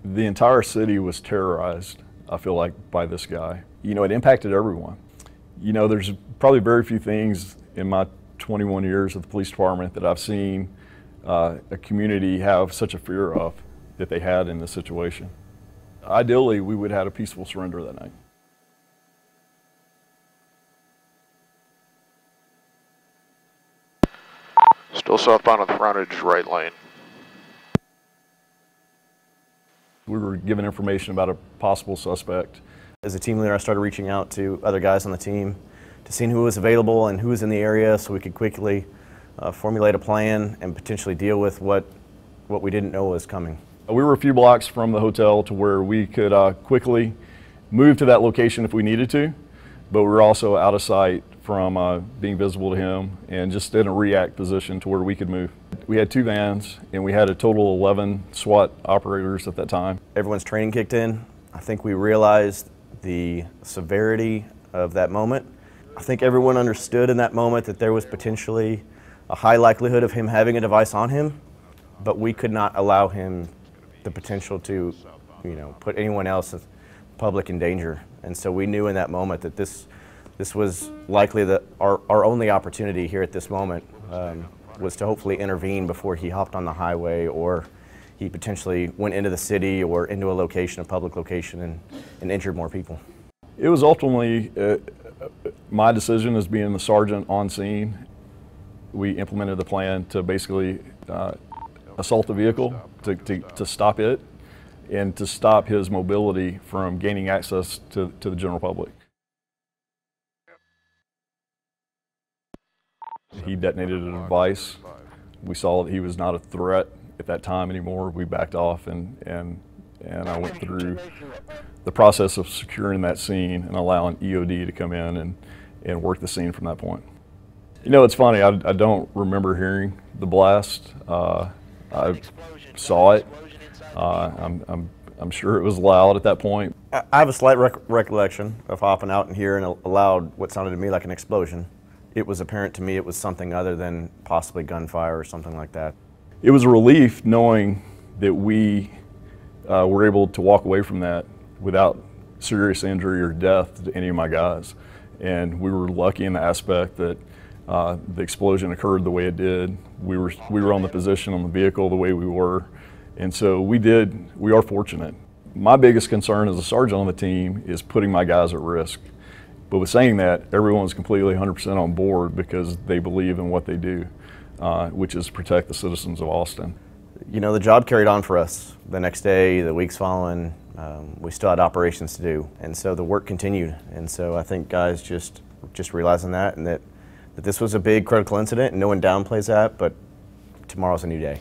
The entire city was terrorized, I feel like, by this guy. You know, it impacted everyone. You know, there's probably very few things in my 21 years at the police department that I've seen a community have such a fear of that they had in this situation. Ideally, we would have had a peaceful surrender that night. Still southbound on the frontage, right lane. We were given information about a possible suspect. As a team leader, I started reaching out to other guys on the team to see who was available and who was in the area so we could quickly formulate a plan and potentially deal with what we didn't know was coming. We were a few blocks from the hotel to where we could quickly move to that location if we needed to, but we were also out of sight from being visible to him and just in a react position to where we could move. We had 2 vans and we had a total of 11 SWAT operators at that time. Everyone's training kicked in. I think we realized the severity of that moment. I think everyone understood in that moment that there was potentially a high likelihood of him having a device on him, but we could not allow him the potential to, you know, put anyone else in public in danger. And so we knew in that moment that this was likely our only opportunity here at this moment was to hopefully intervene before he hopped on the highway or he potentially went into the city or into a location, a public location, and injured more people. It was ultimately my decision as being the sergeant on scene. We implemented the plan to basically assault the vehicle, to stop it, and to stop his mobility from gaining access to the general public. He detonated a device. We saw that he was not a threat at that time anymore. We backed off and I went through the process of securing that scene and allowing EOD to come in and work the scene from that point. You know, it's funny, I don't remember hearing the blast. I saw it. I'm sure it was loud at that point. I have a slight recollection of hopping out in here and allowed what sounded to me like an explosion. It was apparent to me it was something other than possibly gunfire or something like that. It was a relief knowing that we were able to walk away from that without serious injury or death to any of my guys. And we were lucky in the aspect that the explosion occurred the way it did. We were on the position on the vehicle the way we were. And so we are fortunate. My biggest concern as a sergeant on the team is putting my guys at risk. But with saying that, everyone's completely 100% on board because they believe in what they do, which is protect the citizens of Austin. You know, the job carried on for us. The next day, the weeks following, we still had operations to do. And so the work continued. And so I think guys just realizing that and that this was a big critical incident and no one downplays that, but tomorrow's a new day.